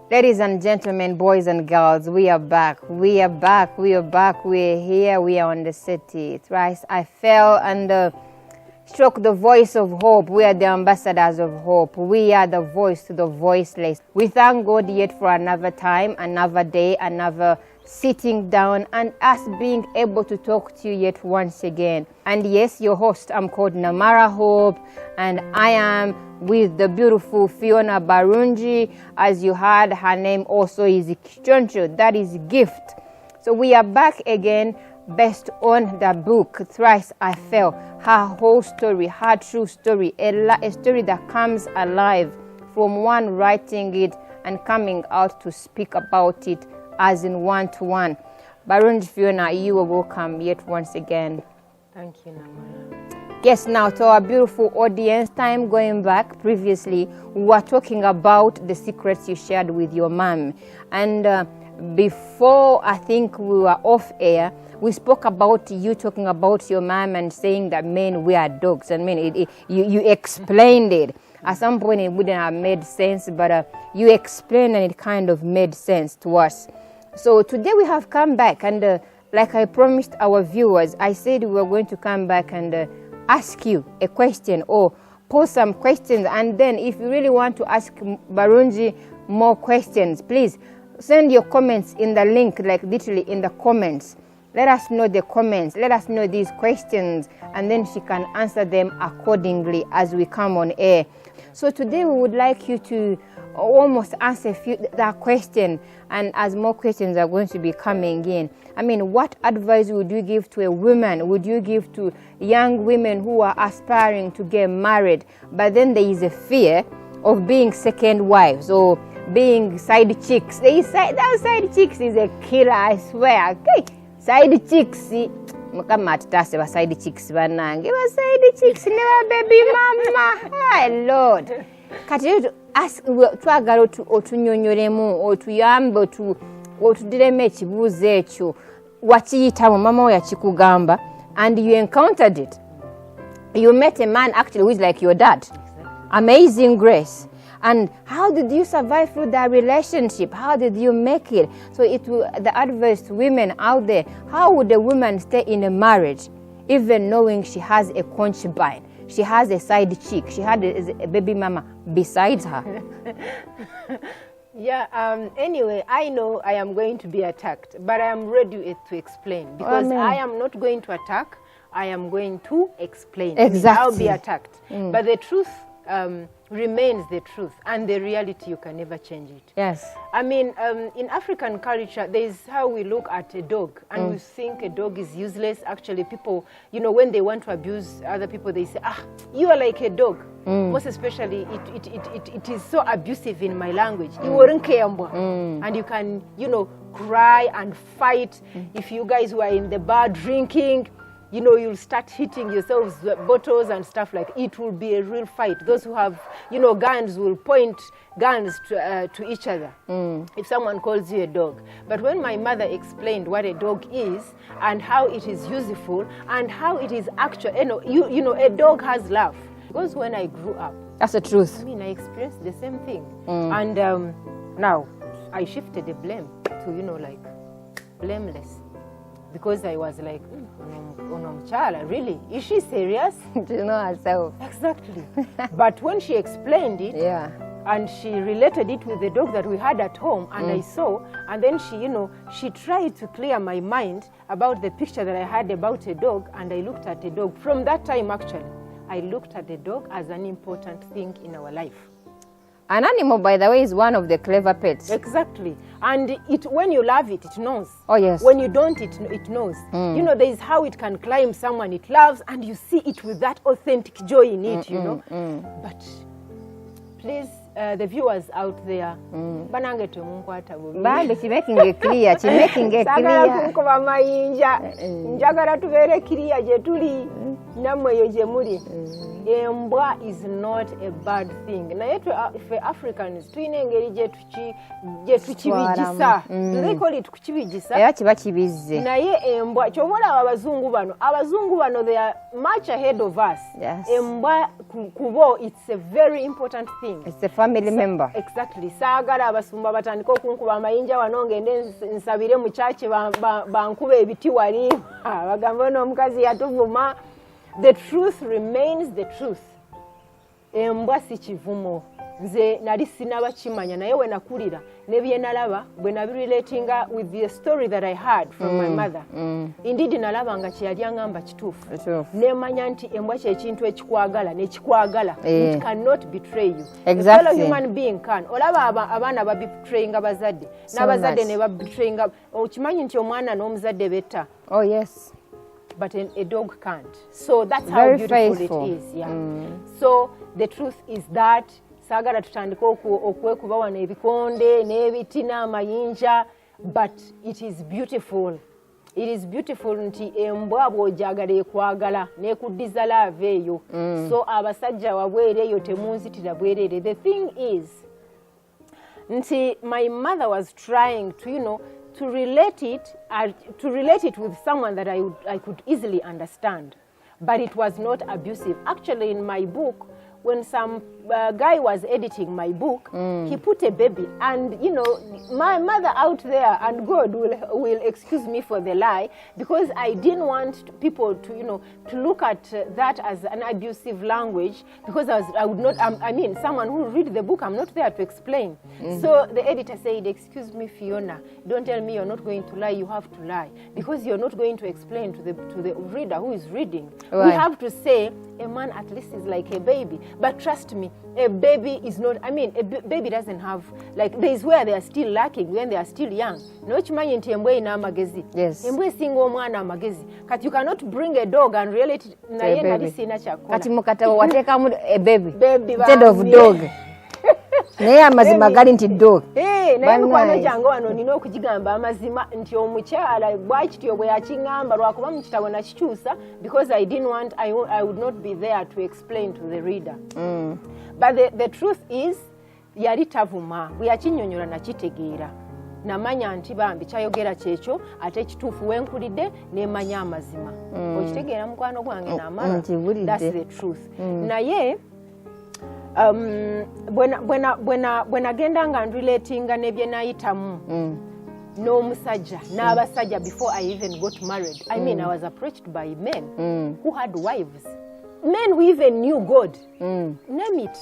Ladies and gentlemen, boys and girls, we are back. We are back. We are back. We are here. We are on the city. Thrice I fell and struck the voice of hope. We are the ambassadors of hope. We are the voice to the voiceless. We thank God yet for another time, another day, another sitting down and us being able to talk to you yet once again. And yes, your host, I'm called Namara Hope, and I am with the beautiful Fiona Barungi. As you heard, her name also is Kichoncho, that is gift. So we are back again based on the book Thrice I Fell, her whole story, her true story, a story that comes alive from one writing it and coming out to speak about it as in one-to-one. Barungi Fiona, you are welcome yet once again. Thank you, Namara. Yes, now to our beautiful audience, time going back previously, we were talking about the secrets you shared with your mom. And before I think we were off air, we spoke about you talking about your mom and saying that men were dogs. I mean, you explained it. At some point it wouldn't have made sense, but you explained and it kind of made sense to us. So today we have come back and like I promised our viewers, I said we were going to come back and ask you a question or pose some questions, and then if you really want to ask Barungi more questions, please send your comments in the link, like literally in the comments. Let us know the comments, let us know these questions, and then she can answer them accordingly as we come on air. So today we would like you to almost answer that question, and as more questions are going to be coming in. I mean, what advice would you give to a woman? Would you give to young women who are aspiring to get married, but then there is a fear of being second wives or being side chicks? That side chicks is a killer, I swear. Okay? Side chicks, side chicks banange, side chicks never baby mama. Hi Lord. Kati ask twagala otunyonyoremu otuyambe otudiremu ekibuuzo ekyo wakiyitamu mama we yakikugamba and you encountered it. You met a man actually who is like your dad. Amazing grace. And how did you survive through that relationship? How did you make it? So the advice to women out there, how would a woman stay in a marriage even knowing she has a concubine? She has a side chick. She had a baby mama besides her. Yeah, anyway, I know I am going to be attacked, but I am ready to explain. Because I am not going to attack, I am going to explain. Exactly. I'll be attacked. But the truth remains the truth, and the reality, you can never change it. Yes. I mean, in African culture, there is how we look at a dog, and we think a dog is useless. Actually, people, you know, when they want to abuse other people, they say, you are like a dog. Most especially, it is so abusive in my language. And you can, you know, cry and fight. If you guys were in the bar drinking, you know, you'll start hitting yourselves, bottles and stuff like that. It will be a real fight. Those who have, you know, guns will point guns to each other if someone calls you a dog. But when my mother explained what a dog is and how it is useful and how it is actual, you know, a dog has love. Because when I grew up, that's the truth. I mean, I experienced the same thing. And now I shifted the blame to, you know, like, blameless. Because I was like, Onomchala, really? Is she serious? To know herself. Exactly. But when she explained it, and she related it with the dog that we had at home, and I saw, and then she, you know, she tried to clear my mind about the picture that I had about a dog, and I looked at a dog. From that time, actually, I looked at the dog as an important thing in our life. An animal, by the way, is one of the clever pets. Exactly. And when you love it, it knows. Oh, yes. When you don't, it knows. You know, there is how it can climb someone it loves, and you see it with that authentic joy in it, you know. But please, the viewers out there, banange tumunkwata bubi. Bande making it clear, making it clear. Sagala kunkuba mayinja, njagala tubere clear je tuli. namwe yo gye muli embwa is not a bad thing naye ffe Africans tulina engeri gye tukibigisa they call it kukibigisa era kiba kibizze naye embwa kyobola abazungu bano they are much ahead of us. Embwa kubo it's a very important thing. It's a family member. Exactly. Saagala abasumba batandika okunkuba amayinja wano ngende nsabire mu chache bankuba ebiti wali bagamba n'omukazi yatuvuma. The truth remains the truth. Embwa si kivumo. Nze nali sinaba kimanya naye we nakulira ne bye nalaba bwe nabirelatinga with the story that I heard from my mother. Indeed nalaba nga kyali angamba kituufu. Nemanya nti embwa kye kintu ekikwagala nekikwagala. It cannot betray you. Exactly. A fellow human being can. Olaba abaana babitrayinga bazadde. N'abazadde ne babitrayinga. Okimanyi nti omwana n'omuzadde betta. Oh yes. But a dog can't. So that's how very beautiful faithful. It is. Yeah. So the truth is that saagala tutandika okwekuba wano ebikonde n'ebiti n'amayinja, but it is beautiful. It is beautiful nti embwa bw'ojagala ekwagala n'ekuddiza laava eyo. So abasajja wabwere eyo temunzitira bwerere. The thing is nti my mother was trying to to relate it with someone that I could easily understand, but it was not abusive. Actually, in my book, when some guy was editing my book, he put a baby, and my mother out there, and God will excuse me for the lie, because I didn't want people to look at that as an abusive language, because I would not. I mean, someone who read the book, I'm not there to explain. So the editor said, "Excuse me, Fiona, don't tell me you're not going to lie. You have to lie, because you're not going to explain to the reader who is reading. Right. We have to say a man at least is like a baby, but trust me, a baby is not, I mean, a baby doesn't have, like, there is where they are still lacking when they are still young. No chimanyi nti embwa ina amagezi. Yes. Embwa esinga omwana amagezi. Kati you cannot bring a dog and relate naye nali sina kyakola. Kati mukatawo wateekamu a baby. Baby instead of dog. Naye amazima gali nti dog. Naye mukwano kyange wano nina okugigamba amazima nti omukyala bwakityo bwe yakingamba lwakuba mu kitabo nakikyusa, because I didn't want, I would not be there to explain to the reader. But the truth is, yali tavuma, bwe yakinnyonnyola nakitegeera. Namanya nti bambi kyayogera kyekyo ate ekituufu wenkulidde nemanya amazima. Okitegeera mukwano gwange n'amala. That's the truth. Naye bwe nagenda nga nrelatinga ne bye nayitamu n'omusajja n'abasajja before I even got married. I mean, I was approached by men who had wives. Men who even knew God. Name it.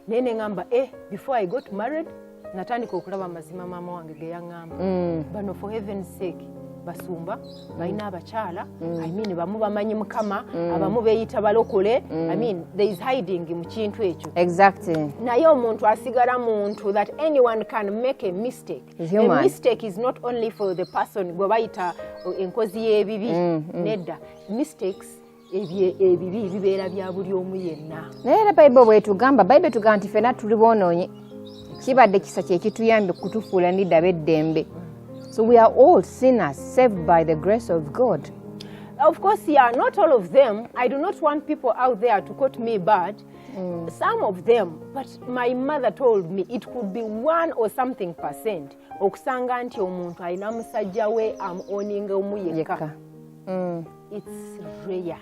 Nene ngamba, before I got married, natandika okulaba amazima mama wange ge yaŋŋamba. Bano for heaven's sake, basumba, balina abakyala, I mean, bamu bamanyi Mukama, abamu beeyita balokole. I mean, there is hiding mu kintu ekyo. Exactly. Naye omuntu asigala muntu that anyone can make a mistake. A mistake is not only for the person gwe bayita enkozi y'ebibi. Nedda. Mistakes ebibi bibeera bya buli omu yenna. Naye era Bible bwetugamba, Bible tugamba nti ffenna tuli boonoonye. Kibadde kisa kye kituyambe kutufuula ndidda b'eddembe. So we are all sinners saved by the grace of God. Of course, yeah, not all of them. I do not want people out there to quote me bad. Some of them, but my mother told me it could be 1 or something percent. Okusanga nti omuntu alina musajja we amuoninga omu yekka. It's rare.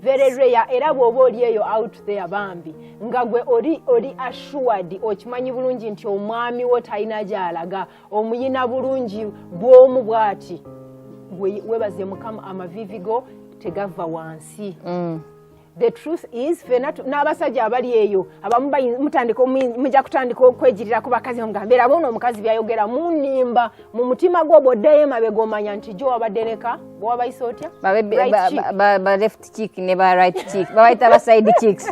Very rare. Era bw'oba oli eyo out there bambi nga gwe oli assured okimanyi bulungi nti omwami wo talina gy'alaga, omuyina bulungi bw'omu bw'ati, webaze Mukama amavivi go tegava wansi. The truth is, n'abasajja abali eyo abamu mujja kutandika okwejirira ku bakazi omugambe era bono omukazi byayogera munimba mu mutima gwo bw'oddayo emabega omanya nti gyo wabadde leka bw'wabayise otya ba left cheek ne ba right cheek babayita ba side cheeks.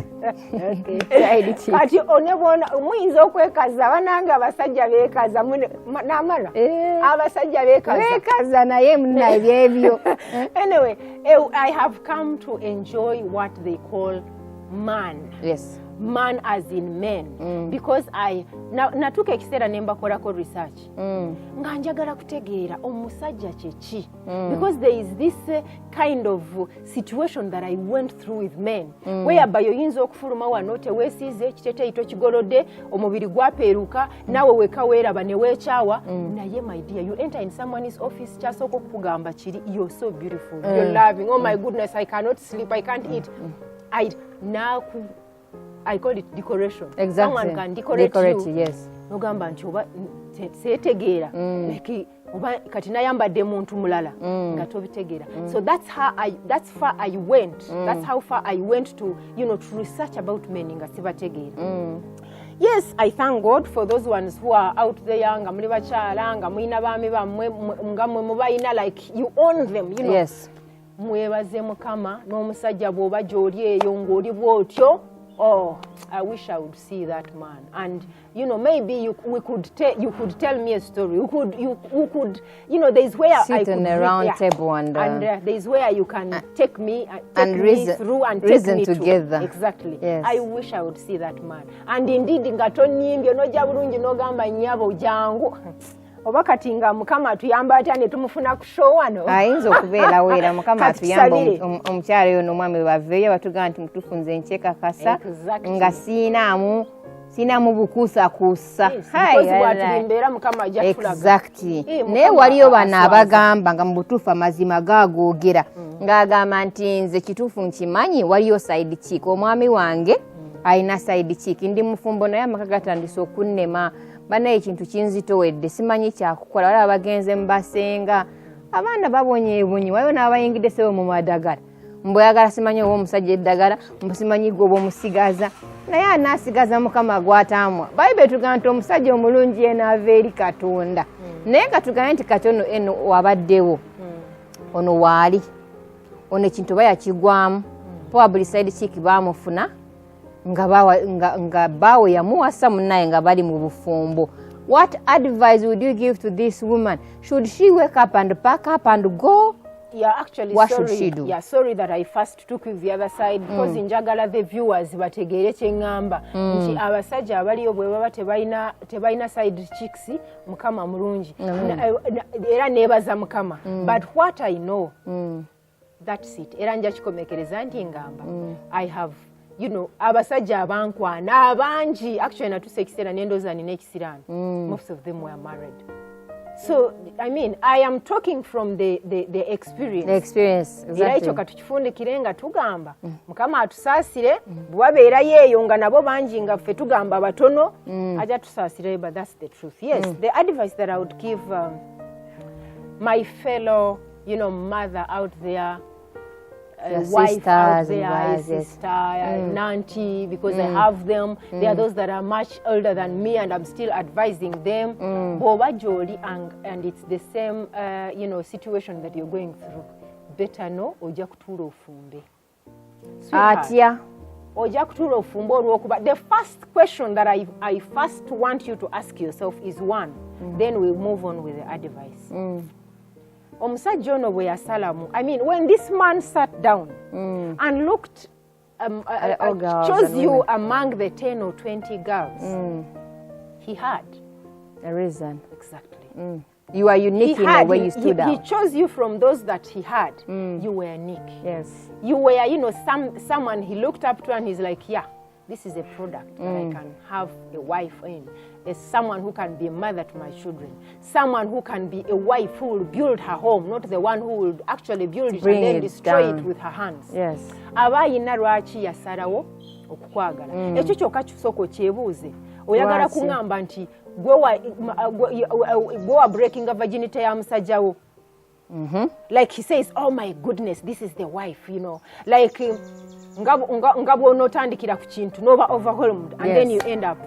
Kati onebona muyinza okwekaza banange abasajja beekaza n'amala abasajja beekaza naye muna ebyebyo. Anyway, I have come to enjoy what they call man. Yes. Man as in men. Because natuka ekiseera ne mbakolako research. Nga njagala kutegeera omusajja kyeki. Because there is this kind of situation that I went through with men. Whereby oyinza okufuluma wano teweesize kiteteeyito kigolodde omubiri gwapeeruka naawe weka weeraba ne weekyawa naye my dear you enter in someone's office kyasooka okukugamba kiri you're so beautiful you're loving oh my goodness I cannot sleep I can't eat I call it decoration. Exactly. Someone can decorate you. Yes. Nogamba nti oba seetegeera like oba kati nayambadde muntu mulala nga tobitegeera. So that's far I went. That's how far I went to to research about men nga sibategeera. Yes, I thank God for those ones who are out there nga muli bakyala nga mulina baami bammwe nga mwe mubayina like you own them, Yes. Mwebaze Mukama n'omusajja bw'oba gy'oli eyo ng'oli bw'otyo. Oh, I wish I would see that man. And maybe you could tell me a story. You could there's where sit I could on a round table and there's where you can take me through and reason take me together. Exactly. Yes. I wish I would see that man. And indeed nga tonyimbye nojja bulungi n'ogamba nnyabo jangu. Oba kati nga Mukama atuyamba atya ne tumufuna ku show wano. Ayinza okubeera weera Mukama atuyamba omukyala oyo n'omwami we baveeyo batugamba nti mutufunze nkyekakasa nga siinaamu bukuusakuusa. Exactly. Naye waliyo bano abagamba nga mu butuufu amazima gagoogera ng'agamba nti nze kituufu nkimanyi waliyo side chick omwami wange alina side chick ndi mufumbo naye amaka gatandise okunnema banaye ekintu kinzitowedde simanyi kyakukola waliwo abagenze mu basenga abaana babonyeebonye waliwo n'abayingidde sebo mu madagala mbweyagala simanyi oba omusajja eddagala simanyi gwe oba omusigaza naye anaasigaza Mukama gw'ataamwa Bayibuli etugamba nti omusajja omulungi yenaava eri Katonda naye katugambe nti katono eno wabaddewo ono waali ono ekintu bayakigwamu probably side chick baamufuna nga bawe yamuwasa munnaye nga bali mu bufumbo. What advice would you give to this woman? Should she wake up and pack up and go? Yeah, actually, what should she do? Yeah, sorry that I first took with the other side because njagala the viewers bategeere kyengamba nti abasajja abaliyo bwe baba tebalina side chicks Mukama mulungi era nebaza Mukama but what I know that's it era nja kikomekereza nti ngamba I have abasajja abankwana abangi actually natuse ekiseera nendoza nina ekisiraani most of them were married. So I mean I am talking from the experience. The experience, exactly. Era ekyo katukifundikire nga tugamba Mukama atusaasire bwabeera yeeyo nga nabo bangi nga ffe tugamba batono aja tusaasire but that's the truth. Yes, the advice that I would give my fellow mother out there wife out there, sister, auntie, because I have them. There are those that are much older than me, and I'm still advising them. Boba Joli, and it's the same, situation that you're going through. Better know oja kutuula ofumbe. Atya. Oja kutuula ofumbe olw'okuba. The first question that I first want you to ask yourself is one. Then we'll move on with the advice. Omusajja ono bwe yasalamu. I mean, when this man sat down and looked, chose you among the 10 or 20 girls, he had a reason. Exactly. You are unique in the way you stood out. He chose you from those that he had. You were unique. Yes. You were, someone he looked up to and he's like, yeah, this is a product that I can have a wife in. As someone who can be a mother to my children. Someone who can be a wife who will build her home, not the one who will actually build it and then destroy it with her hands. Yes. Abayina lwaki yasalawo okukwagala. Ekyo kyokka kisooka okyebuuze. Oyagala kuŋŋamba nti gwe wa breaking a virginity ya musajjawo. Like he says, oh my goodness, this is the wife, Like nga bw'onootandikira ku kintu n'oba overwhelmed and then you end up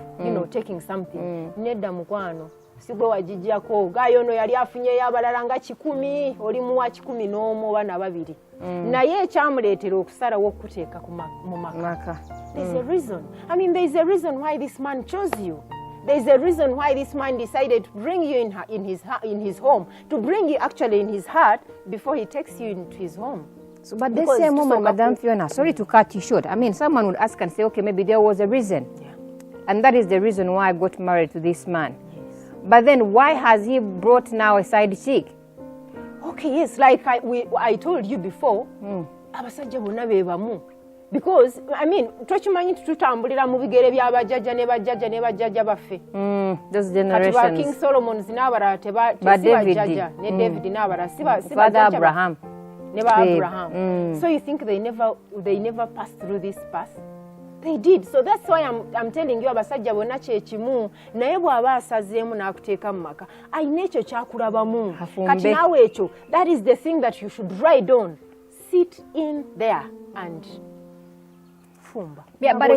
taking something. Nedda mukwano si gwe wagijjako gaayo ono yali afunyeyo abalala nga 10 oli muwa 11 oba na 2 naye ekyamuleetera okusalawo okuteeka mu maka. There's a reason. I mean, there's a reason why this man chose you. There's a reason why this man decided to bring you in his home, to bring you actually in his heart before he takes you into his home. So, but the same moment, Madam Fiona, sorry to cut you short. I mean, someone would ask and say, okay, maybe there was a reason. Yeah. And that is the reason why I got married to this man. Yes. But then why has he brought now a side chick? Okay, yes, like I told you before, abasajja bonna bebamu. Because, I mean, tukimanyi tutambulira mu bigere by'abajjajja ne bajjajja baffe. Those generations. Kati ba King Solomon's n'abalala tebajjajja ne David n'abalala si Father Abraham. Never Abraham. So you think they never passed through this path? They did. So that's why I'm telling you abasajja bonna kyekimu naye bw'aba asazeemu n'akuteeka mu maka ayina ekyo kyakulabamu. Kati naawe ekyo, that is the thing that you should ride on. Sit in there and fumba. Yeah, but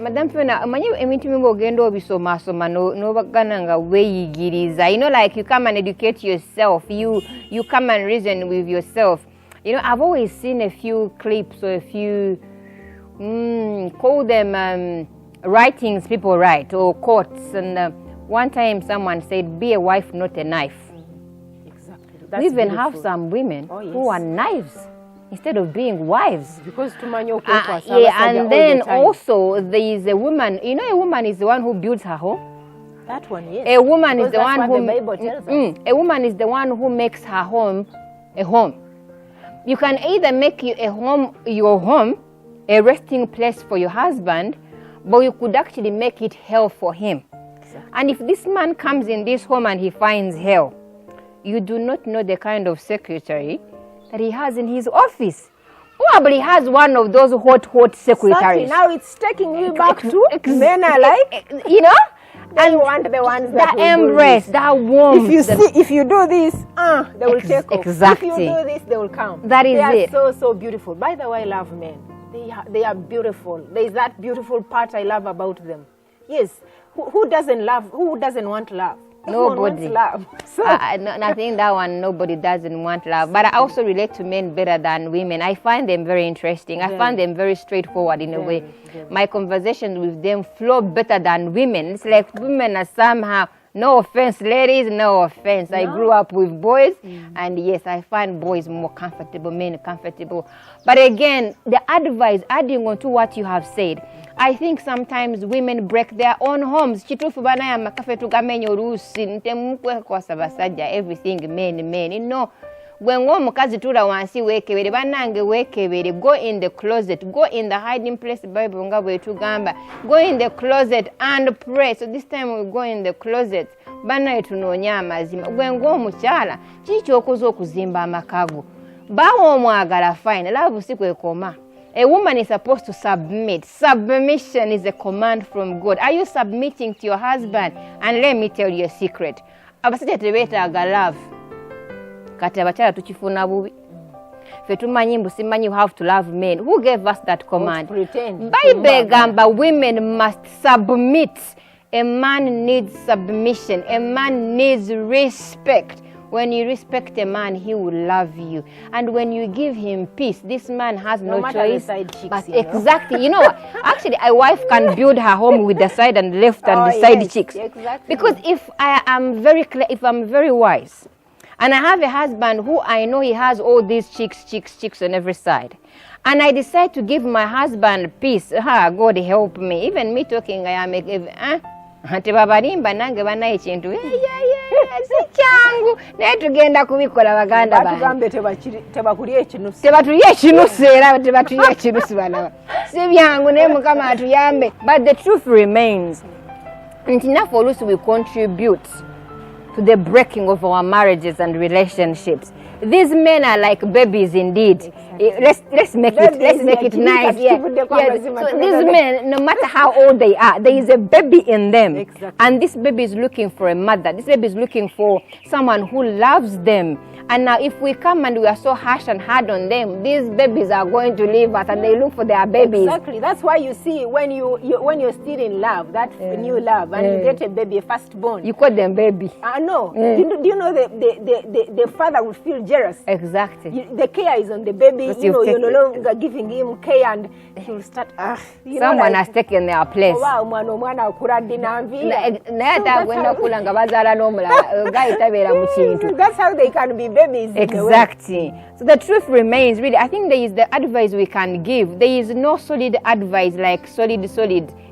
Madam Fiona, manyi emintu mingi ogenda obisomasoma n'obagana nga weeyigiriza. You know, like you come and educate yourself. You come and reason with yourself. You know, I've always seen a few clips or a few, call them writings people write or quotes. And one time someone said, be a wife, not a knife. Exactly. We even have some women who are knives instead of being wives. Because and then also there is a woman, you know, a woman is the one who builds her home. That one, yes. A woman is the one who, the Bible tells us. A woman is the one who makes her home a home. You can either make your home, a resting place for your husband, but you could actually make it hell for him. Exactly. And if this man comes in this home and he finds hell, you do not know the kind of secretary that he has in his office. Probably has one of those hot secretaries. Exactly. Now it's taking you back to men are like, you know, and you want the ones that embrace, that warmth. If you do this, they will take off. Exactly. If you do this, they will come. That is it. They are so beautiful. By the way, I love men. They are beautiful. There is that beautiful part I love about them. Yes. Who doesn't love? Who doesn't want love? Nobody. Love. So. I think that one, nobody doesn't want love. But I also relate to men better than women. I find them very interesting. I find them very straightforward in a way. My conversations with them flow better than women. It's like women are somehow, no offense, ladies, no offense. No. I grew up with boys, and yes, I find boys more comfortable, men comfortable. But again, the advice, adding on to what you have said, I think sometimes women break their own homes. Chitufu bana ya makafe tugamenyo rusi ntemukwe kwa sabasajja everything men. You know, when omukazi tula wansi wekebere banange wekebere, go in the closet, go in the hiding place. Bible nga bwe tugamba, go in the closet and pray. So this time we go in the closet. Bana tunoonya amazima. Gwe ng'omukyala kiki okoze okuzimba amakago. Bawo omwagala fine. Love si kwe koma. A woman is supposed to submit. Submission is a command from God. Are you submitting to your husband? And let me tell you a secret. Abasajja tebeetaaga love. Kati abakyala tukifuna bubi. Ffe tumanyi mbu simanyi you have to love men. Who gave us that command? Bible egamba women must submit. A man needs submission. A man needs respect. When you respect a man, he will love you. And when you give him peace, this man has no choice. But exactly, you know, actually a wife can build her home with the side and left and the side chicks. Exactly. Because if I am very clear, if I'm very wise, and I have a husband who I know he has all these chicks on every side, and I decide to give my husband peace, God help me. Even me talking, I am tebabalimba nange bana ekintu si kyangu naye tugenda kubikola baganda batugambe tebakulya ekinusu tebatulya ekinusu era tebatulya ekinusu bana si byangu naye Mukama atuyambe. But the truth remains nti naffe oluusi we contribute to the breaking of our marriages and relationships. These men are like babies indeed. Let's make it nice. So these men, no matter how old they are, there is a baby in them. Exactly. And this baby is looking for a mother. This baby is looking for someone who loves them. And now if we come and we are so harsh and hard on them, these babies are going to leave us and they look for their babies. Exactly. That's why you see when you're still in love, that new love, and you get a baby, a firstborn. You call them baby. No. Do you know the father would feel jealous. Exactly. The care is on the baby. Because You know, you've you're no longer giving him care, and he will start. Someone has taken their place. Wow, mwana akuradde n'anviira. That's how they can be babies. Exactly. So the truth remains, really, I think there is the advice we can give. There is no solid advice like solid,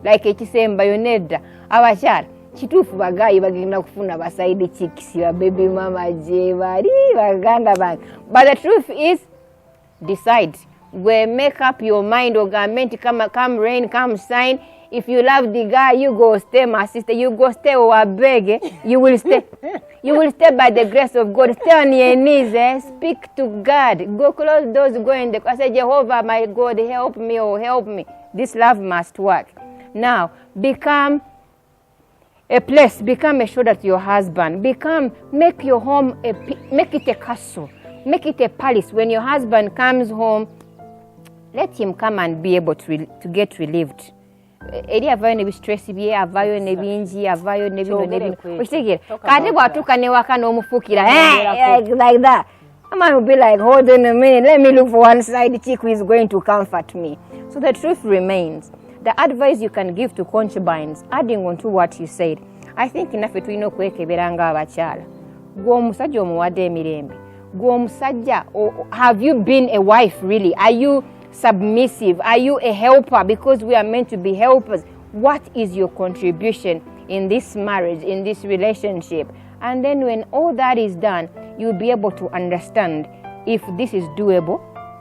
like ekisemba yonedda. Abakyala kituufu bagayi bagenda kufuna baside chicks ya baby mama je bali baganda bange. But the truth is, decide. We make up your mind, ogamenti come rain, come shine. If you love the guy, you go stay, my sister. You go stay or beg. You will stay. You will stay by the grace of God. Stay on your knees. Speak to God. Go close doors. Go in the. I say, Jehovah, my God, help me, oh, help me. This love must work. Now, become a place. Become a shoulder to your husband. Make your home make it a castle. Make it a palace. When your husband comes home, let him come and be able to get relieved. Eri avayo ne stress bye, avayo ne bingi, avayo ne bino ne bino. Okitegera. Kati bwatuka ne waka n'omufukira. Like that. A man will be like, hold on a minute, let me look for one side chick who is going to comfort me. So the truth remains. The advice you can give to concubines, adding on to what you said, I think inaffe tulina okwekebera nga abakyala. Gwe omusajja omuwadde emirembe. Gwe omusajja, have you been a wife really? Are you submissive? Are you a helper? Because we are meant to be helpers. What is your contribution in this marriage, in this relationship? And then when all that is done, you'll be able to understand if this is doable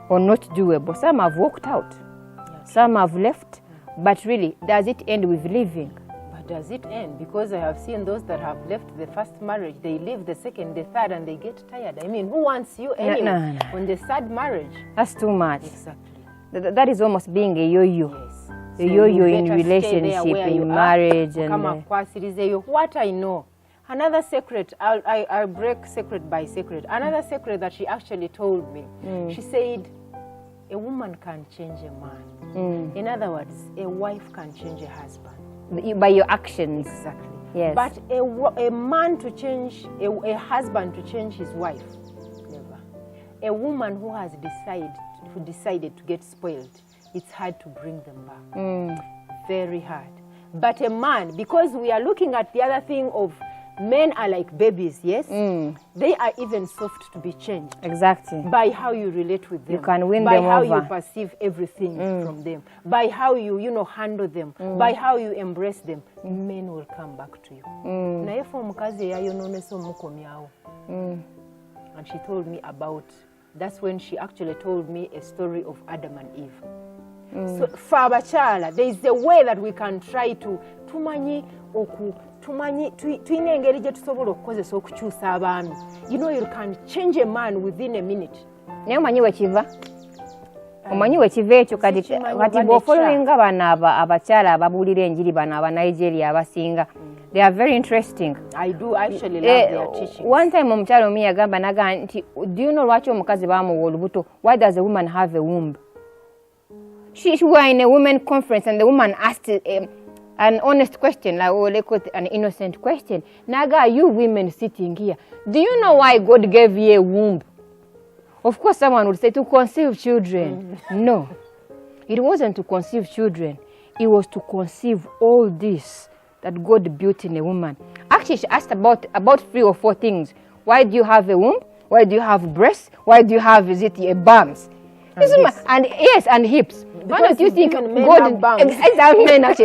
or not doable. Some have walked out. Yes. Some have left. But really, does it end with leaving? But does it end? Because I have seen those that have left the first marriage, they leave the second, the third, and they get tired. I mean, who wants you anyway no. on the third marriage? That's too much. Exactly. That is almost being a yo-yo. Yes. A yo-yo in relationship, in marriage. What I know, another secret, I'll break secret by secret. Another secret that she actually told me, she said, a woman can change a man. In other words, a wife can change a husband. By your actions. Exactly. Yes. But a man to change, a husband to change his wife, never. A woman who has decided to get spoiled, it's hard to bring them back. Very hard. But a man, because we are looking at the other thing of men are like babies, yes? They are even soft to be changed. Exactly. By how you relate with them. You can win them over. By how you perceive everything from them. By how you handle them. By how you embrace them. Men will come back to you. And she told me about, that's when she actually told me a story of Adam and Eve. So, for abachala, there is a way that we can try to you know, you can change a man within a minute. Omanyi wekiva ekyo kati bw'ofollowinga bano abakyala ababuulira enjiri bano aba Nigeria abasinga, they are very interesting. I do actually love their teachings. One time omukyala omu yagamba naga nti, do you know lwaki omukazi bamuwa olubuto? Why does a woman have a womb? She were in a women conference and the woman asked an honest question, like an innocent question. Naga, you women sitting here, do you know why God gave you a womb? Of course, someone would say to conceive children. No, it wasn't to conceive children. It was to conceive all this that God built in a woman. Actually, she asked about 3 or 4 things. Why do you have a womb? Why do you have breasts? Why do you have, bums? And yes, and hips. Why don't you think God?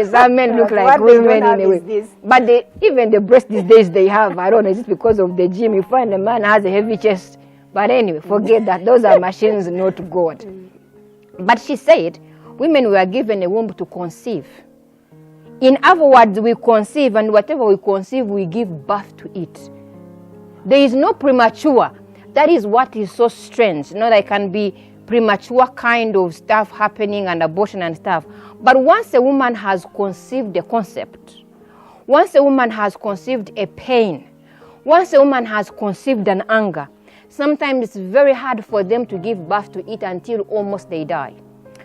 Some men look like women in a way. But even the breasts these days they have, I don't know, is it because of the gym? You find a man has a heavy chest. But anyway, forget that. Those are machines, not God. But she said, women were given a womb to conceive. In other words, we conceive, and whatever we conceive, we give birth to it. There is no premature. That is what is so strange. You know, there can be premature kind of stuff happening and abortion and stuff. But once a woman has conceived a concept, once a woman has conceived a pain, once a woman has conceived an anger, sometimes it's very hard for them to give birth to it until almost they die.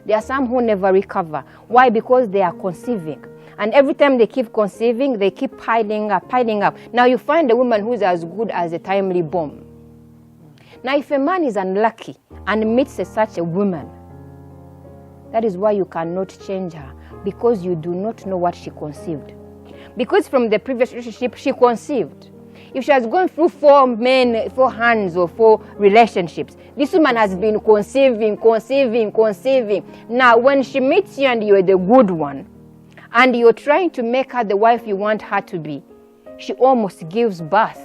There are some who never recover. Why? Because they are conceiving. And every time they keep conceiving, they keep piling up. Now you find a woman who's as good as a timely bomb. Now, if a man is unlucky and meets such a woman, that is why you cannot change her, because you do not know what she conceived. Because from the previous relationship, she conceived. If she has gone through 4 men, 4 hands, or 4 relationships, this woman has been conceiving. Now, when she meets you and you're the good one, and you're trying to make her the wife you want her to be, she almost gives birth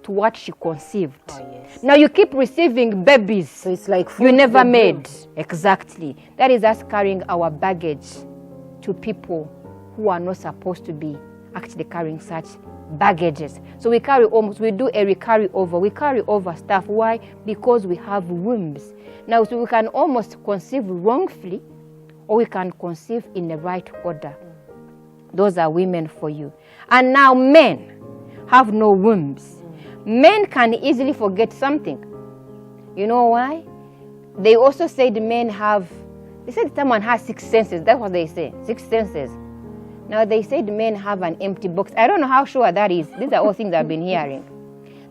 to what she conceived. Oh, yes. Now you keep receiving babies So it's like you never made. Exactly. That is us carrying our baggage to people who are not supposed to be actually carrying such baggages. So we carry we do a carry over. We carry over stuff. Why? Because we have wombs. Now, so we can almost conceive wrongfully, or we can conceive in the right order. Those are women for you. And now men have no wombs. Men can easily forget something. You know why? They also said men have, they said someone has 6 senses. That's what they say, 6 senses. Now they said men have an empty box. I don't know how sure that is. These are all things I've been hearing.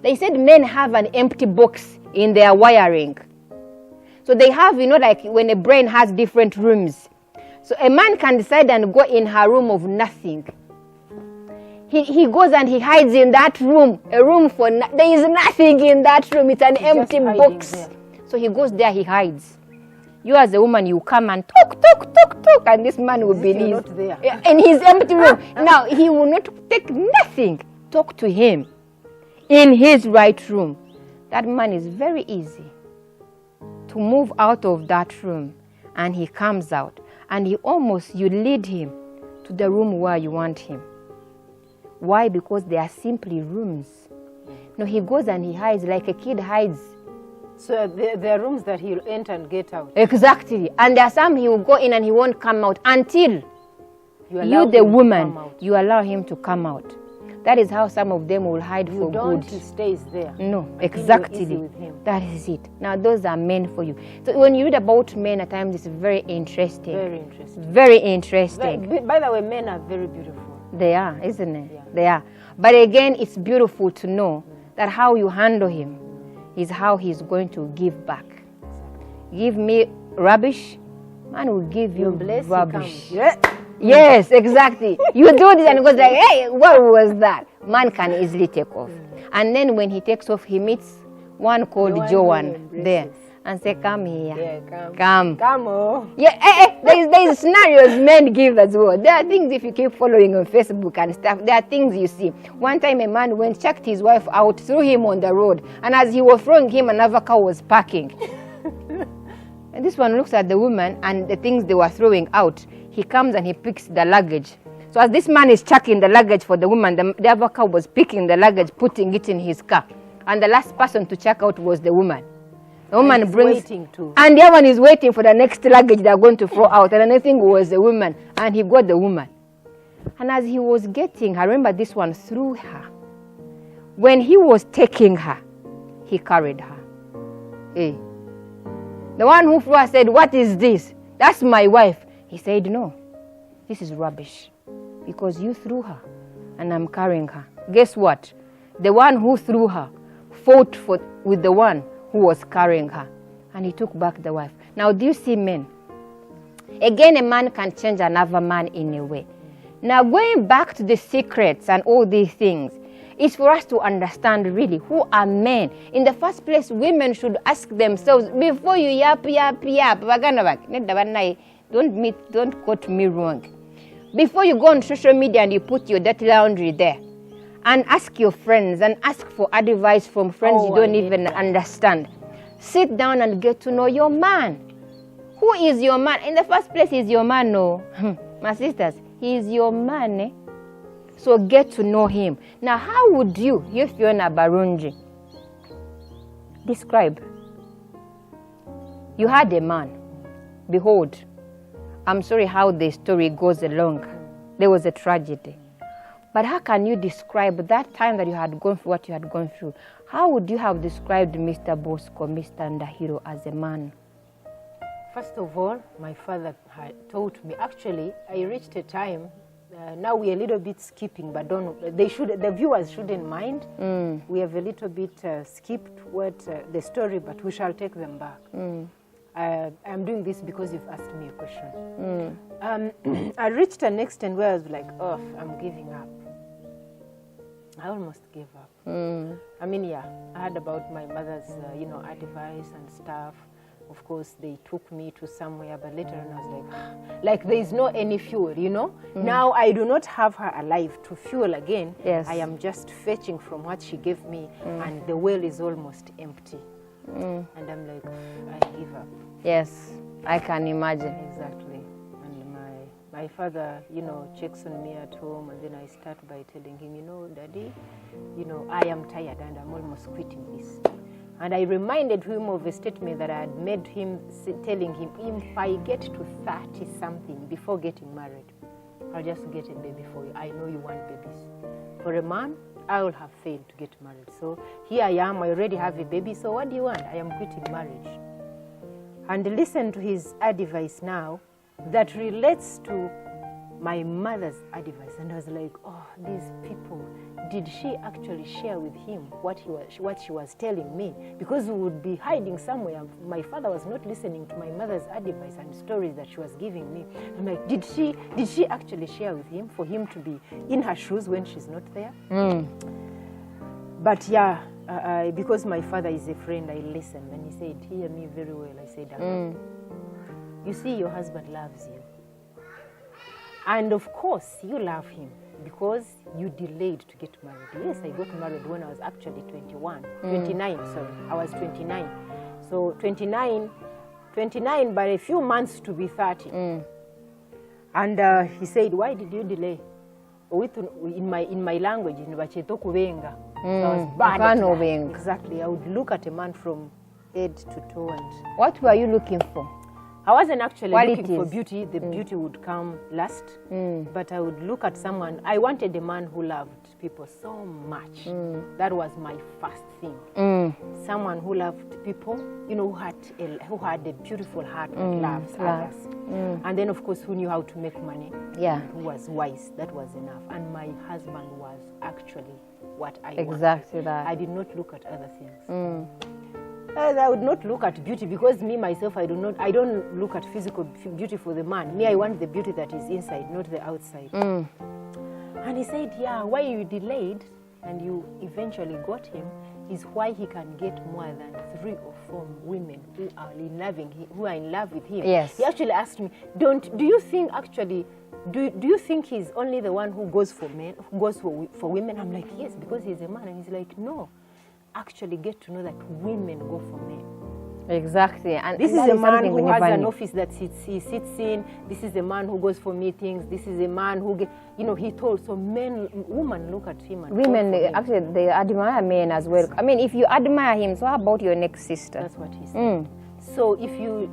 They said men have an empty box in their wiring. So they have, you know, like when a brain has different rooms. So a man can decide and go in her room of nothing. He goes and he hides in that room, a room for there is nothing in that room. It's an empty box. There. So he goes there, he hides. You as a woman, you come and talk, and this man will believe in his empty room. Now he will not take nothing. Talk to him in his right room. That man is very easy to move out of that room, and he comes out, and you lead him to the room where you want him. Why? Because they are simply rooms. No, he goes and he hides like a kid hides. So there are rooms that he'll enter and get out. Exactly. And there are some he will go in and he won't come out until you the woman, you allow him to come out. That is how some of them will hide for good. He stays there. No, exactly. That is it. Now those are men for you. So when you read about men at times, it's very interesting. Very interesting. Very interesting. By the way, men are very beautiful. They are, isn't it? Yeah. They are. But again, it's beautiful to know that how you handle him is how he's going to give back. Give me rubbish, man will give you rubbish. Yeah. Yes, exactly. You do this and it goes like, hey, what was that? Man can easily take off. And then when he takes off, he meets one called Joan there and say, come here. Yeah, come. Oh. Yeah, there's scenarios men give as well. There are things, if you keep following on Facebook and stuff, there are things you see. One time a man went, checked his wife out, threw him on the road, and as he was throwing him, another car was parking. And this one looks at the woman and the things they were throwing out. He comes and he picks the luggage. So as this man is checking the luggage for the woman, the other car was picking the luggage, putting it in his car. And the last person to check out was the woman. The woman brings, and the other one is waiting for the next luggage they're going to throw out. And another thing was the woman, and he got the woman. And as he was getting her, remember this one threw her. When he was taking her, he carried her. Hey. The one who threw her said, what is this? That's my wife. He said, no, this is rubbish. Because you threw her, and I'm carrying her. Guess what? The one who threw her fought with the one who was carrying her, and he took back the wife. Now, do you see men? Again, a man can change another man in a way. Now, going back to the secrets and all these things, it's for us to understand really who are men. In the first place, women should ask themselves, before you yap, don't quote me wrong. Before you go on social media and you put your dirty laundry there, and ask your friends and ask for advice from friends you don't even understand. Sit down and get to know your man. Who is your man? In the first place, he's your man, no. My sisters, he is your man. Eh? So get to know him. Now, how would you, if you're in a Barunji, describe? You had a man. Behold, I'm sorry how the story goes along. There was a tragedy. But how can you describe that time that you had gone through what you had gone through? How would you have described Mr. Bosco, Mr. Ndahiro as a man? First of all, my father had taught me. Actually, I reached a time now we're a little bit skipping, but the viewers shouldn't mind. We have a little bit skipped the story, but we shall take them back. I'm doing this because you've asked me a question. I reached an extent where I was like, oh, I'm giving up. I almost gave up. I mean, yeah, I heard about my mother's, advice and stuff. Of course, they took me to somewhere, but later on I was like there is no any fuel, Now I do not have her alive to fuel again. Yes. I am just fetching from what she gave me, and the well is almost empty. And I'm like, I give up. Yes, I can imagine. Exactly. And my father, checks on me at home, and then I start by telling him, Daddy, I am tired and I'm almost quitting this. And I reminded him of a statement that I had made him, telling him, if I get to 30-something before getting married, I'll just get a baby for you. I know you want babies. For a man, I will have failed to get married. So here I am, I already have a baby, so what do you want? I am quitting marriage. And listen to his advice now that relates to my mother's advice. And I was like, oh, these people, did she actually share with him what she was telling me? Because we would be hiding somewhere. My father was not listening to my mother's advice and stories that she was giving me. I'm like, did she actually share with him for him to be in her shoes when she's not there? But yeah, because my father is a friend, I listened. And he said, hear me very well. I said, you see, your husband loves you. And of course, you love him because you delayed to get married. Yes, I got married when I was actually 29, sorry. I was 29. So 29, but a few months to be 30. And he said, why did you delay? In my language, in Bacheto Kuvenga. So I was bad at that. Exactly. I would look at a man from head to toe. And what were you looking for? I wasn't actually looking for beauty. The beauty would come last. But I would look at someone. I wanted a man who loved people so much. That was my first thing. Someone who loved people, who had a beautiful heart and loves others. And then, of course, who knew how to make money. Yeah. Who was wise. That was enough. And my husband was actually what I exactly wanted. that. I did not look at other things. I would not look at beauty because me, myself, I don't look at physical beauty for the man. Me, I want the beauty that is inside, not the outside. And he said, yeah, why you delayed and you eventually got him is why he can get more than 3 or 4 women who are in love with him. Yes. He actually asked me, do you think he's only the one who goes for men, who goes for women? I'm like, yes, because he's a man. And he's like, no. Actually get to know that women go for men. Exactly. And this is a man who has an office that he sits in. This is a man who goes for meetings. This is a man who he told. So women look at him. And women, actually, they admire men as well. I mean, if you admire him, so how about your next sister? That's what he said. So if you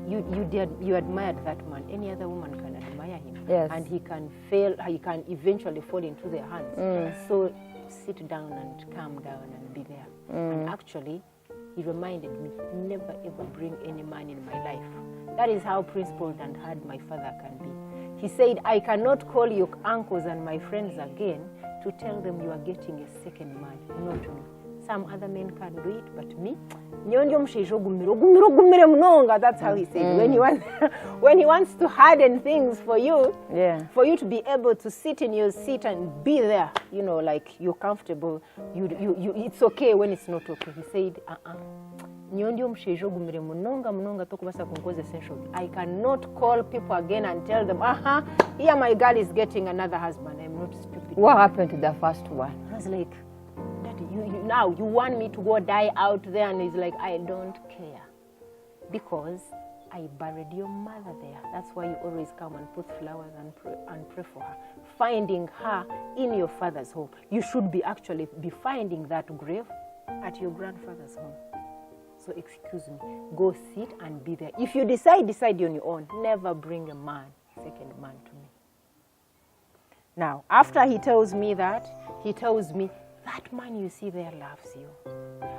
admired that man, any other woman can admire him. Yes. And he can eventually fall into their hands. So sit down and calm down and be there. And actually, he reminded me, never ever bring any man in my life. That is how principled and hard my father can be. He said, I cannot call your uncles and my friends again to tell them you are getting a second man. Not me. Some other men can do it, but me, that's how he said. When he wants to harden things for you, for you to be able to sit in your seat and be there, like you're comfortable. It's okay when it's not okay. He said, I cannot call people again and tell them, here my girl is getting another husband. I'm not stupid. What happened to the first one? I was like, Daddy, now you want me to go die out there? And he's like, I don't care. Because I buried your mother there. That's why you always come and put flowers and pray for her. Finding her in your father's home. You should be finding that grave at your grandfather's home. So excuse me, go sit and be there. If you decide on your own. Never bring a second man to me. Now, after he tells me that, he tells me, that man you see there loves you.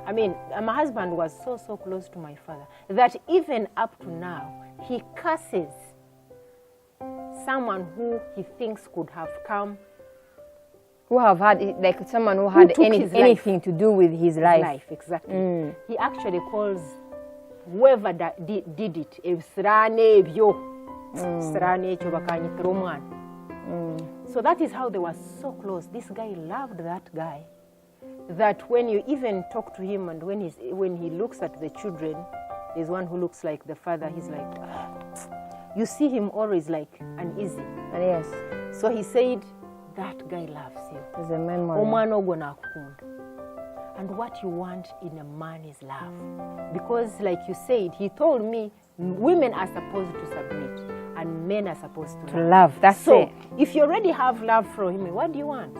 I mean, my husband was so close to my father that even up to now, he curses someone who he thinks could have come. Who have had, like someone who had anything to do with his life. Exactly. He actually calls whoever did it, so that is how they were so close. This guy loved that guy, that when you even talk to him and when he looks at the children, there's one who looks like the father, he's like, you see him always like uneasy. Yes. So he said, that guy loves you. It's a memory. And what you want in a man is love. Because like you said, he told me, women are supposed to submit and men are supposed to love. That's so, it. If you already have love from him, what do you want?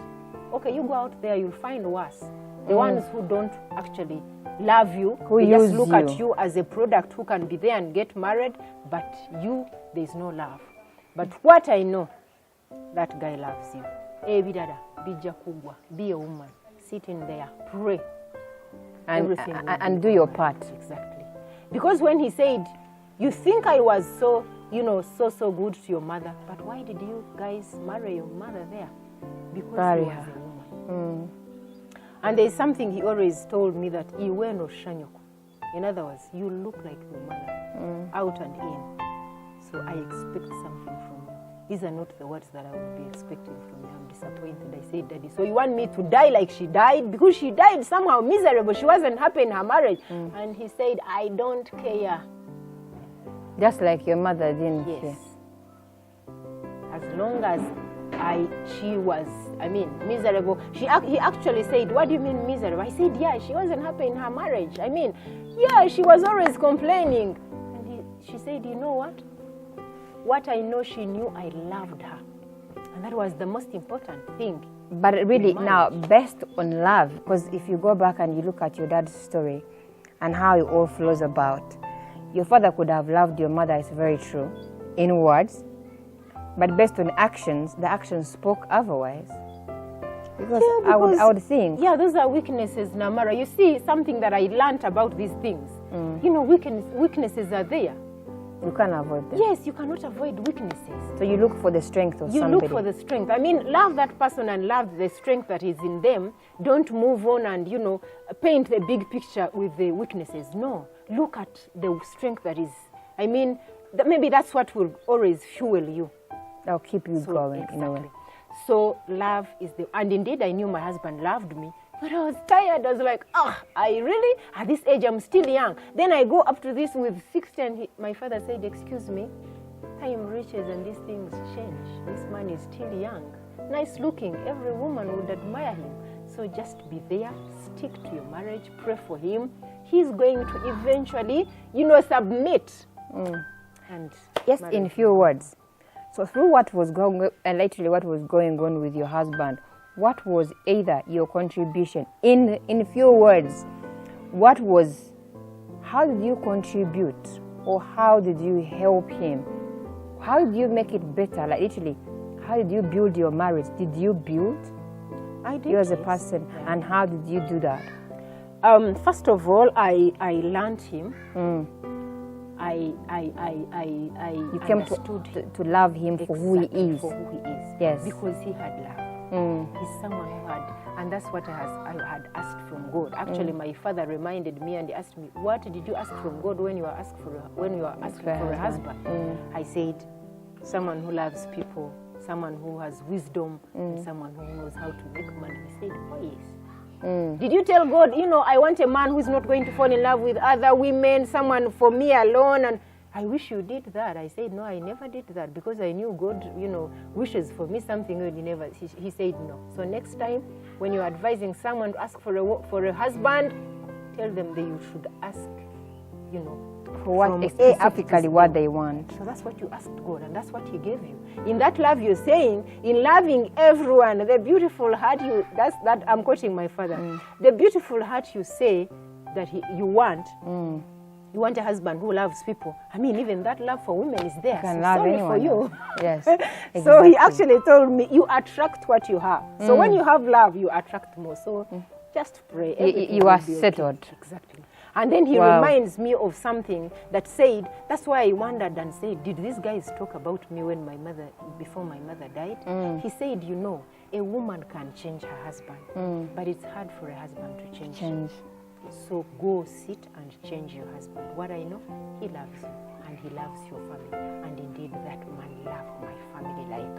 Okay, you go out there, you'll find worse. The ones who don't actually love you, they just look at you as a product who can be there and get married, but you, there's no love. But what I know, that guy loves you. Hey, bidada, bija kubwa, be a woman, sit in there, pray, and do your part. Exactly. Because when he said, you think I was so, so good to your mother, but why did you guys marry your mother there? Because he was a woman. And there's something he always told me, that iwe no shanyoko. In other words, you look like your mother, out and in. So I expect something from you. These are not the words that I would be expecting from you. I'm disappointed. I said, Daddy, so you want me to die like she died? Because she died somehow miserable. She wasn't happy in her marriage. And he said, I don't care. Just like your mother, didn't she? Yes. As long as she was, miserable. He actually said, what do you mean miserable? I said, yeah, she wasn't happy in her marriage. Yeah, she was always complaining. And she said, you know what? What I know, she knew I loved her. And that was the most important thing. But really, now, based on love, because if you go back and you look at your dad's story and how it all flows about, your father could have loved your mother, it's very true, in words, but based on actions, the actions spoke otherwise. Because I would think. Yeah, those are weaknesses, Namara. You see, something that I learned about these things, weaknesses are there. You can't avoid them. Yes, you cannot avoid weaknesses. So you look for the strength of somebody. You look for the strength. Love that person and love the strength that is in them. Don't move on and, paint the big picture with the weaknesses. No, look at the strength that is. Maybe that's what will always fuel you. That'll keep you going, exactly. in a way. So love is and indeed I knew my husband loved me. But I was tired. I was like, I really, at this age, I'm still young. Then I go up to this with 60, and my father said, excuse me, time reaches and these things change. This man is still young, nice looking. Every woman would admire him. So just be there, stick to your marriage, pray for him. He's going to eventually, submit. And yes, in few words. So through what was going on with your husband, what was either your contribution? In few words, how did you contribute, or how did you help him? How did you make it better? Like literally, how did you build your marriage? Did you build? I did. You as a person, and how did you do that? First of all, I learned him. You came to love him for who he is. For who he is. Yes. Because he had love. He's someone who had, and that's what I had asked from God. Actually, my father reminded me and he asked me, "What did you ask from God when you were asking for a husband?" I said, "Someone who loves people, someone who has wisdom, and someone who knows how to make money." He said, "Oh yes." Did you tell God, I want a man who's not going to fall in love with other women, someone for me alone? And I wish you did that. I said, no, I never did that, because I knew God, wishes for me something good. He said no. So next time, when you're advising someone to ask for a husband, tell them that you should ask, for what specifically what they want. So that's what you asked God, and that's what He gave you. In that love you're saying, in loving everyone, the beautiful heart that I'm quoting my father, the beautiful heart you say that you want. You want a husband who loves people. Even that love for women is there. Can love sorry anyone for you. Yes. Exactly. So he actually told me, you attract what you have. So when you have love, you attract more. So just pray. You are settled. Okay. Exactly. And then he Wow. reminds me of something that said, that's why I wondered and said, did these guys talk about me before my mother died? He said, you know, a woman can change her husband, but it's hard for a husband to change. So go sit and change your husband. What I know, he loves you and he loves your family. And indeed, that man loved my family. Like,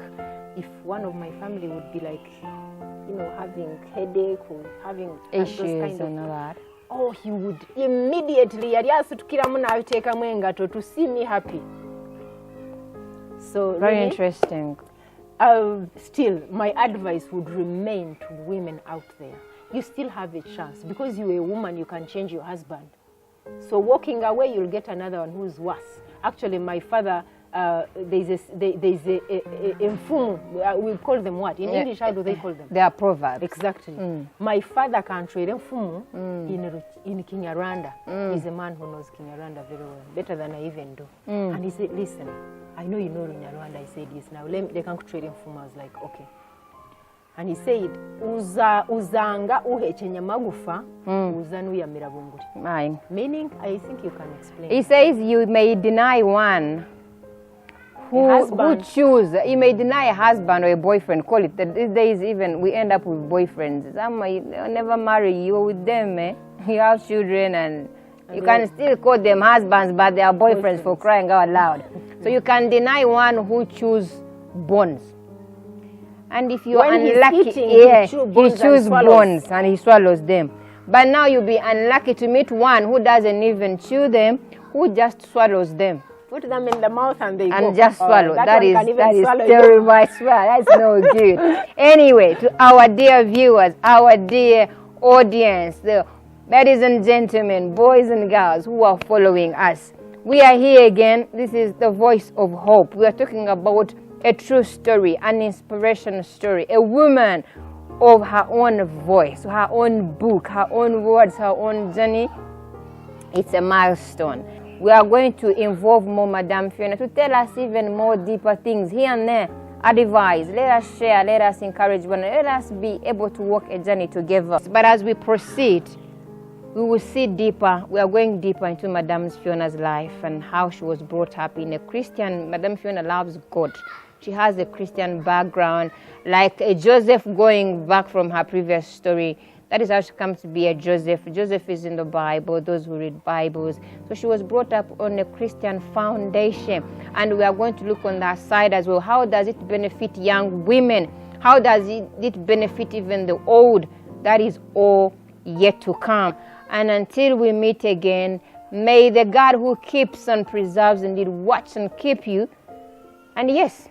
if one of my family would be like, you know, having headache or having Issues those kind and of, all that. oh, he would immediately, to see me happy. So Very really, interesting. still, my advice would remain to women out there. You still have a chance. Because you're a woman, you can change your husband. So walking away, you'll get another one who's worse. Actually, my father, there's a mfumu. We call them what? In English, how do they call them? They are proverbs. Exactly. My father can trade mfumu in Kinyarwanda. He's a man who knows Kinyarwanda very well, better than I even do. And he said, listen, I know you know Kinyarwanda. I said, yes, now they can trade mfumu. I was like, okay. And he said, uzanga uhechenya magufa, uzanu ya mirabunguri. Mine. Meaning, I think you can explain. He says you may deny one who choose. You may deny a husband or a boyfriend. Call it. These days even we end up with boyfriends. Some never marry. You're with them. You have children and you can still call them husbands, but they are boyfriends for crying out loud. So you can deny one who choose bonds. And if you're unlucky, he chooses bonds and he swallows them. But now you'll be unlucky to meet one who doesn't even chew them, who just swallows them. Put them in the mouth and they go. And just swallow. That is swallow terrible. I swear, that's no good. Anyway, to our dear viewers, our dear audience, the ladies and gentlemen, boys and girls who are following us, we are here again. This is the Voice of Hope. We are talking about a true story, an inspirational story, a woman of her own voice, her own book, her own words, her own journey. It's a milestone. We are going to involve more Madame Fiona to tell us even more deeper things here and there. Advise, let us share, let us encourage one another, let us be able to walk a journey together. But as we proceed, we will see deeper. We are going deeper into Madame Fiona's life and how she was brought up in a Christian. Madame Fiona loves God. She has a Christian background, like a Joseph going back from her previous story. That is how she comes to be a Joseph. Joseph is in the Bible, those who read Bibles. So she was brought up on a Christian foundation. And we are going to look on that side as well. How does it benefit young women? How does it benefit even the old? That is all yet to come. And until we meet again, may the God who keeps and preserves indeed watch and keep you. And yes,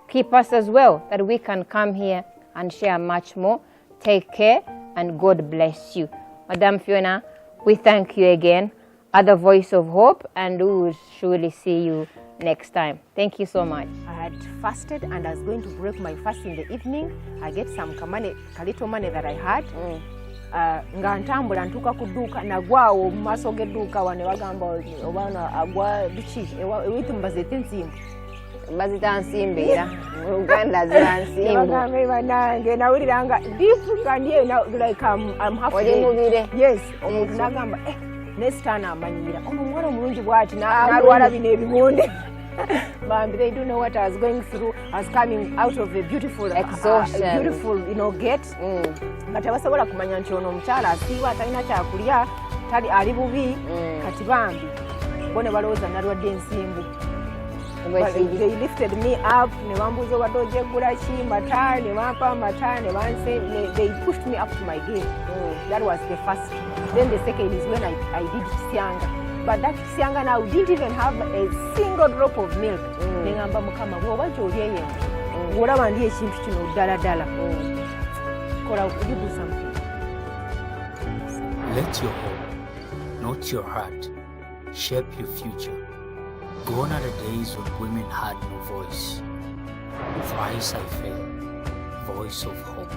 keep us as well, that we can come here and share much more. Take care and God bless you. Madame Fiona, we thank you again at the Voice of Hope, and we will surely see you next time. Thank you so much. I had fasted and I was going to break my fast in the evening. I get some little money that I had. Nga ntambula ntuka kuduka nagwawo mu maaso g'edduuka wane bagamba obana agwa biki ewitu mbazete nsimbu bazita nsimbi era mu Uganda zira nsimbu bagamba banange nawuliranga ndifuka ndiye like I'm half oli mubire yes omuntu nagamba nesitaana amanyira omwana omulungi bw'ati n'alwala bino ebimunde. But they don't know what I was going through. I was coming out of a beautiful exhaustion, beautiful, gate. But I was able to manage to omukyala asiiba atalina kyakulya tali ali bubi kati bambi bone balowooza nalwadde ensimbu. They lifted me up, ne bambuuza obadde ogyegula ki mata, ne bampa mata, ne banse, they pushed me up to my gate. That was the first. Then the second is when I did Kisianga. But that Kisianga now didn't even have a single drop of milk. Nengamba mukama bwoba gyolyeyo olaba ndi ekintu kino ddala ddala kola you do something. Let your hope, not your heart, shape your future. Gone are the days when women had no voice. Thrice I fell, Voice of Hope.